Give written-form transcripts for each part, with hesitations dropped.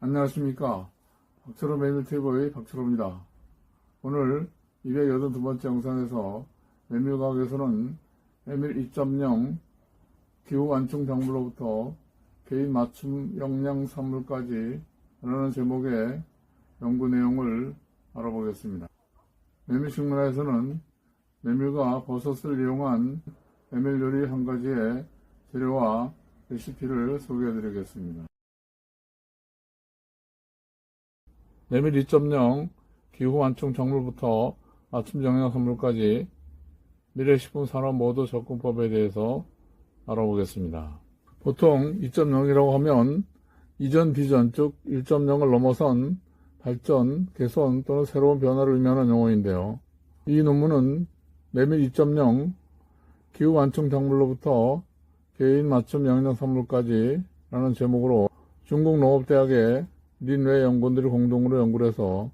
안녕하십니까. 박철호 매물TV의 박철호입니다. 오늘 282번째 영상에서 매물가격에서는 매물 2.0 기후 완충 작물로부터 개인 맞춤 영양 산물까지 라는 제목의 연구 내용을 알아보겠습니다. 매물식문화에서는 메밀과 버섯을 이용한 메밀 요리 한 가지의 재료와 레시피를 소개해 드리겠습니다. 메밀 2.0 기후 완충 작물부터 맞춤 영양 선물까지 미래식품 산업 모두 접근법에 대해서 알아보겠습니다. 보통 2.0이라고 하면 이전 비전 즉 1.0을 넘어선 발전, 개선 또는 새로운 변화를 의미하는 용어인데요. 이 논문은 메밀 2.0 기후 완충 작물로부터 개인 맞춤 영양 선물까지 라는 제목으로 중국 농업대학의 린웨이 연구원들이 공동으로 연구를 해서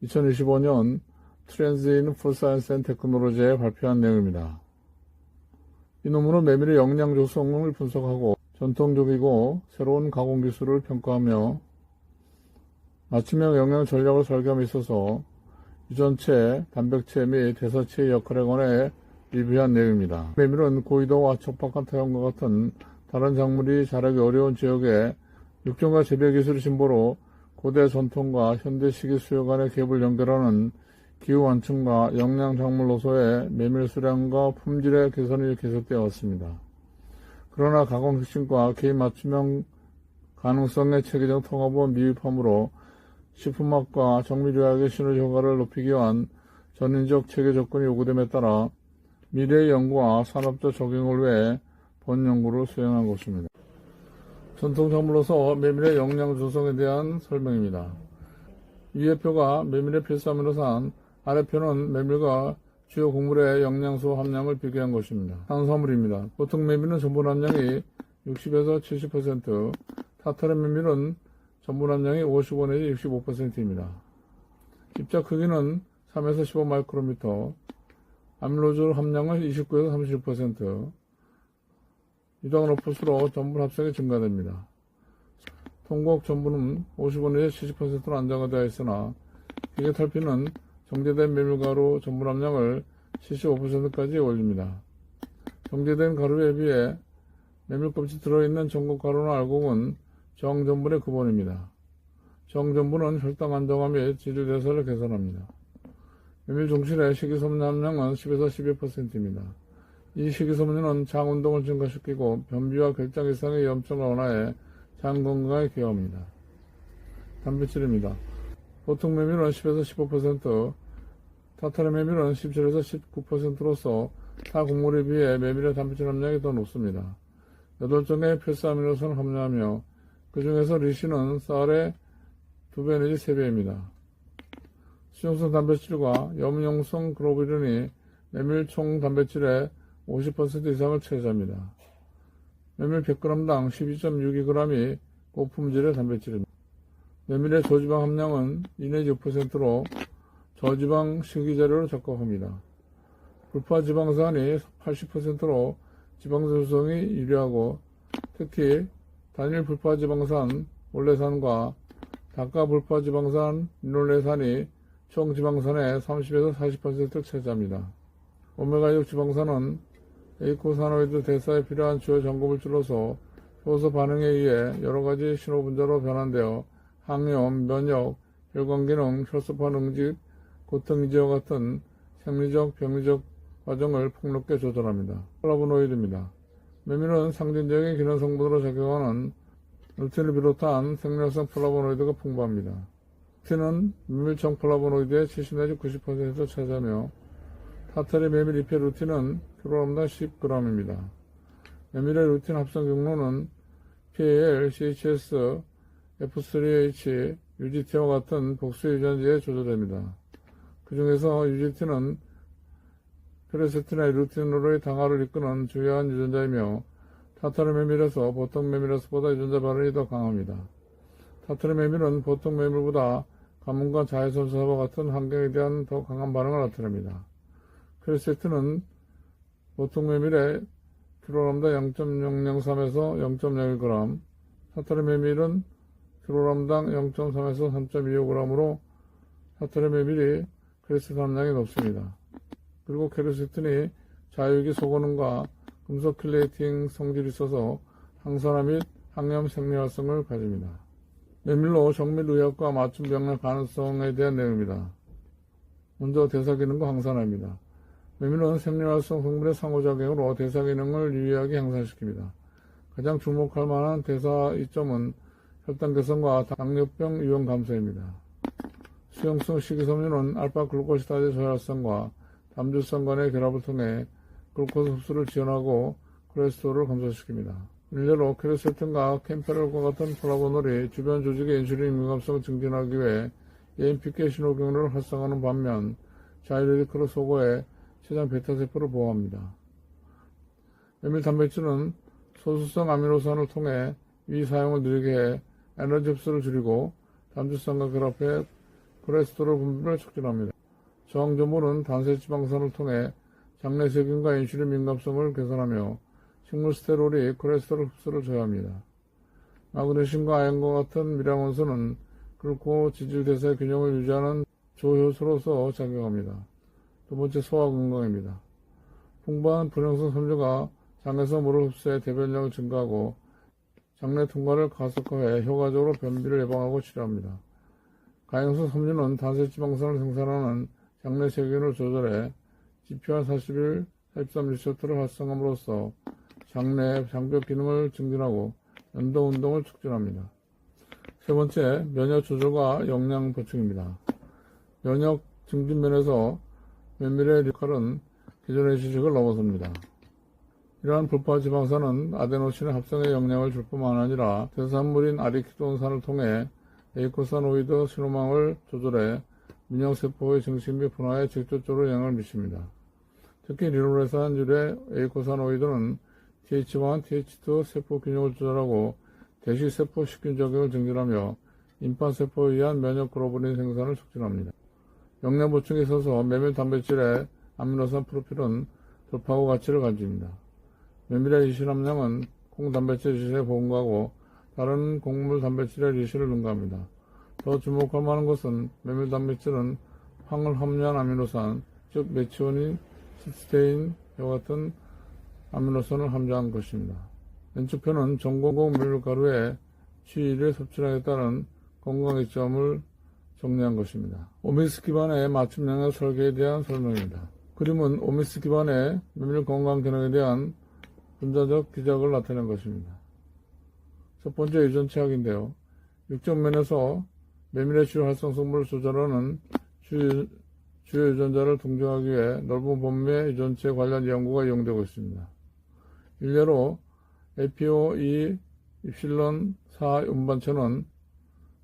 2025년 트렌드 인 푸드 사이언스 앤 테크놀로지에 발표한 내용입니다. 이 논문은 메밀의 영양 조성을 분석하고 전통적이고 새로운 가공 기술을 평가하며 맞춤형 영양 전략을 설계함에 있어서 유전체, 단백체 및 대사체의 역할에 관해 리뷰한 내용입니다. 메밀은 고위도와 척박한 태양과 같은 다른 작물이 자라기 어려운 지역에 육종과 재배 기술의 진보로 고대 전통과 현대 시기 수요 간의 갭을 연결하는 기후 완충과 영양 작물로서의 메밀 수량과 품질의 개선이 계속되어 왔습니다. 그러나 가공 혁신과 개인 맞춤형 가능성의 체계적 통합은 미흡하므로 식품학과 정밀의학의 시너지 효과를 높이기 위한 전인적 체계 접근이 요구됨에 따라 미래의 연구와 산업적 적용을 위해 본 연구를 수행한 것입니다. 전통 작물로서 메밀의 영양 조성에 대한 설명입니다. 위의 표가 메밀의 필수아미노산, 아래 표는 메밀과 주요 곡물의 영양소 함량을 비교한 것입니다. 탄수화물입니다. 보통 메밀은 전분 함량이 60에서 70%, 타타르 메밀은 전분 함량이 55 내지 65%입니다. 입자 크기는 3에서 15 마이크로미터, 아밀로즈 함량은 29에서 36%, 유당을 높을수록 전분 합성이 증가됩니다. 통곡 전분은 55 내지 70%로 안정화되어 있으나 기계탈피는 정제된 메밀가루 전분 함량을 75%까지 올립니다. 정제된 가루에 비해 메밀껍질 들어있는 전곡 가루나 알곡은 정전분의 근본입니다. 정전분은 혈당 안정화 및 지질대사를 개선합니다. 메밀 종실의 식이섬유 함량은 10에서 12%입니다. 이 식이섬유는 장 운동을 증가시키고 변비와 결장 이상의 위험성을 완화해 장 건강에 기여합니다. 단백질입니다. 보통 메밀은 10에서 15%, 타타르 메밀은 17에서 19%로서 타 곡물에 비해 메밀의 단백질 함량이 더 높습니다. 8종의 필수아미노산을 함유하며 그 중에서 리신은 쌀의 2배 내지 3배입니다. 수용성 단백질과 염용성 글로불린이 메밀 총 단백질의 50% 이상을 차지합니다. 메밀 100g당 12.62g이 고품질의 단백질입니다. 메밀의 저지방 함량은 2 내지 6%로 저지방 식이재료로 적합합니다. 불파지방산이 80%로 지방산 조성이 유리하고 특히 단일 불파지방산 올레산과 다가 불파지방산 리놀레산이 총 지방산의 30에서 40%를 차지합니다. 오메가6 지방산은 에이코사노이드 대사에 필요한 주요 전구물질로서 효소 반응에 의해 여러가지 신호분자로 변환되어 항염, 면역, 혈관기능, 혈소판 응집, 고통이지와 같은 생리적, 병리적 과정을 폭넓게 조절합니다. 플라보노이드입니다. 메밀은 상징적인 기능 성분으로 작용하는 루틴을 비롯한 생리학성 플라보노이드가 풍부합니다. 루틴은 메밀청 플라보노이드의 70 내지 90%를 차지하며 타타르 메밀 잎의 루틴은 킬로그램당 10g입니다. 메밀의 루틴 합성 경로는 PAL, CHS, F3H, UGT와 같은 복수 유전지에 조절됩니다. 그 중에서 UGT는 페레세틴의 루틴으로의 당화를 이끄는 중요한 유전자이며 타타르 메밀에서 보통 메밀에서보다 유전자 반응이 더 강합니다. 타타르 메밀은 보통 메밀보다 가뭄과 자외선 사와 같은 환경에 대한 더 강한 반응을 나타냅니다. 페레세틴은 보통 메밀의 킬로그램당 0.003에서 0.01g, 타타르 메밀은 킬로그램당 0.3에서 3.25g으로 사찰의 메밀이 크레세틴 함량이 높습니다. 그리고 케르세틴이 자유기 소고능과 금속 킬레이팅 성질이 있어서 항산화 및 항염 생리활성을 가집니다. 메밀로 정밀의학과 맞춤 병력 가능성에 대한 내용입니다. 먼저 대사기능과 항산화입니다. 메밀은 생리활성 성분의 상호작용으로 대사기능을 유의하게 향상시킵니다. 가장 주목할 만한 대사 이점은 혈당 개선과 당뇨병 위험 감소입니다. 수용성 식이섬유는 알파글루코시다제 저혈성과 담주성 간의 결합을 통해 글루코스 흡수를 지원하고 콜레스테롤을 감소시킵니다. 일례로 케르세틴과 캠페롤과 같은 플라보놀이 주변 조직의 인슐린 민감성을 증진하기 위해 AMPK 신호경로를 활성화하는 반면 자이레디크로 소고의 췌장 베타세포를 보호합니다. 메밀 단백질은 소수성 아미노산을 통해 위 사용을 느리게 해 에너지 흡수를 줄이고 담주성과 결합해 콜레스테롤 분비를 촉진합니다. 저항전분은 단세지방산을 통해 장내세균과 인슐린 민감성을 개선하며 식물 스테롤이 콜레스테롤 흡수를 저해합니다. 마그네슘과 아연과 같은 미량원소는 글루코 지질 대사 균형을 유지하는 조효소로서 작용합니다. 두 번째, 소화 건강입니다. 풍부한 불용성 섬유가 장에서 물을 흡수해 대변량을 증가하고 장내 통과를 가속화해 효과적으로 변비를 예방하고 치료합니다. 가용성 섬유는 단세지방산을 생산하는 장내 세균을 조절해 GPR41, 43 리셉터를 활성화함으로써 장내 장벽 기능을 증진하고 연도 운동을 촉진합니다. 세 번째, 면역 조절과 영양 보충입니다. 면역 증진 면에서 메밀의 역할은 기존의 지식을 넘어섭니다. 이러한 불포화 지방산은 아데노신의 합성에 영향을 줄 뿐만 아니라 대산물인 아리키돈산을 통해 에이코사노이드 신호망을 조절해 민형세포의 증식 및 분화에 직접적으로 영향을 미칩니다. 특히 리노레산 유래 에이코사노이드는 TH1, TH2 세포 균형을 조절하고 대시세포 식균작용을 증진하며 임파세포에 의한 면역 글로불린 생산을 촉진합니다. 영양 보충에 있어서 메밀 단백질의 아미노산 프로필은 돌파구 가치를 가집니다. 메밀의 리신 함량은 콩 단백질 리신에 보응하고 다른 곡물 단백질의 리신을 능가합니다. 더 주목할 만한 것은 메밀 단백질은 황을 함유한 아미노산, 즉 메치오닌, 시스테인과 같은 아미노산을 함유한 것입니다. 왼쪽편은 전공공 메밀가루의 취일을 섭취량에 따른 건강 이점을 정리한 것입니다. 오미스 기반의 맞춤 영양 설계에 대한 설명입니다. 그림은 오미스 기반의 메밀 건강 기능에 대한 분자적 기작을 나타낸 것입니다. 첫 번째, 유전체학인데요. 육적 면에서 메밀의 주요 활성성분을 조절하는 주요 유전자를 동정하기 위해 넓은 범위의 유전체 관련 연구가 이용되고 있습니다. 일례로 APOE 입실론 4 운반체는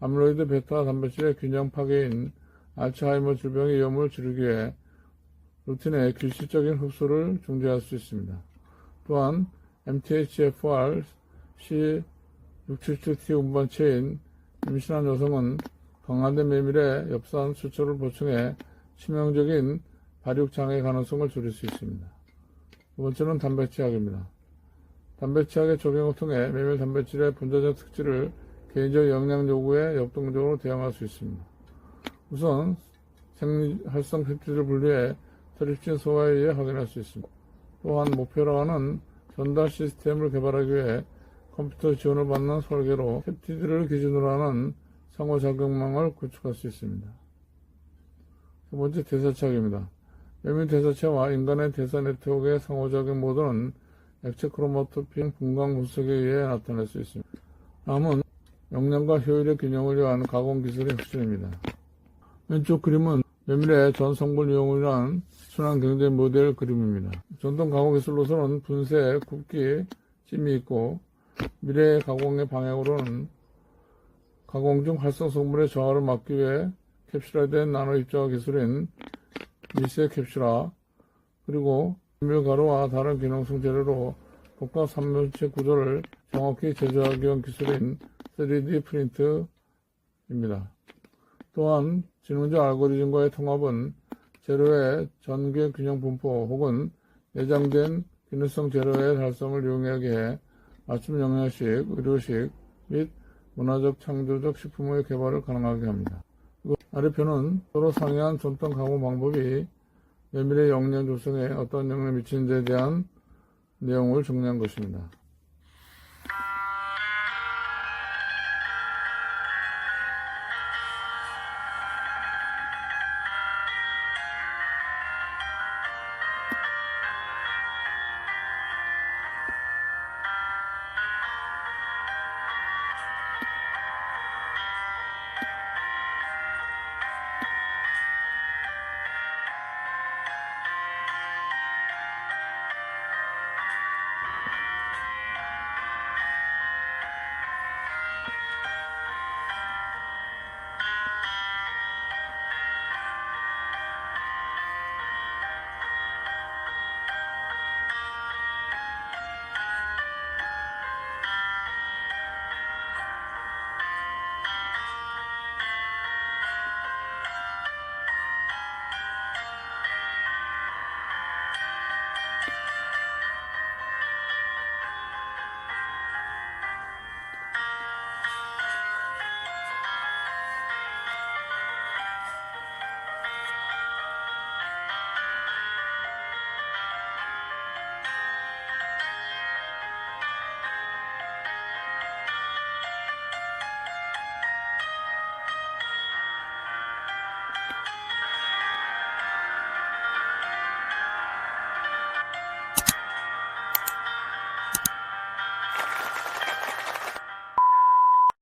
아밀로이드 베타 단백질의 균형 파괴인 알츠하이머 질병의 위험을 줄이기 위해 루틴의 규칙적인 흡수를 중지할 수 있습니다. 또한 MTHFR C677T 운반체인 임신한 여성은 강화된 메밀의 엽산 수초를 보충해 치명적인 발육장애 가능성을 줄일 수 있습니다. 두 번째는 단백질학입니다. 단백질학의 적용을 통해 메밀 단백질의 분자적 특질을 개인적 영양 요구에 역동적으로 대응할 수 있습니다. 우선 생리활성 펩티드를 분리해 트립신 소화에 의해 확인할 수 있습니다. 또한 목표로 하는 전달 시스템을 개발하기 위해 컴퓨터 지원을 받는 설계로 펩티드를 기준으로 하는 상호작용망을 구축할 수 있습니다. 두 번째, 대사체학입니다. 메밀 대사체와 인간의 대사 네트워크의 상호작용 모드는 액체 크로마토핀 분광 분석에 의해 나타낼 수 있습니다. 다음은 영양과 효율의 균형을 위한 가공 기술의 혁신입니다. 왼쪽 그림은 메밀의 전 성분 이용을 위한 순환 경제 모델 그림입니다. 전통 가공 기술로서는 분쇄, 굽기, 찜이 있고 미래의 가공의 방향으로는 가공 중 활성 성분의 저하를 막기 위해 캡슐화된 나노 입자화 기술인 미세 캡슐화, 그리고 메밀 가루와 다른 기능성 재료로 복합 삼면체 구조를 정확히 제조하기 위한 기술인 3D 프린트입니다. 또한 지능적 알고리즘과의 통합은 재료의 전기 균형 분포 혹은 내장된 기능성 재료의 달성을 이용하게 해 맞춤 영양식, 의료식 및 문화적 창조적 식품의 개발을 가능하게 합니다. 아래표는 서로 상이한 전통 가공 방법이 메밀의 영양 조성에 어떤 영향을 미치는지에 대한 내용을 정리한 것입니다.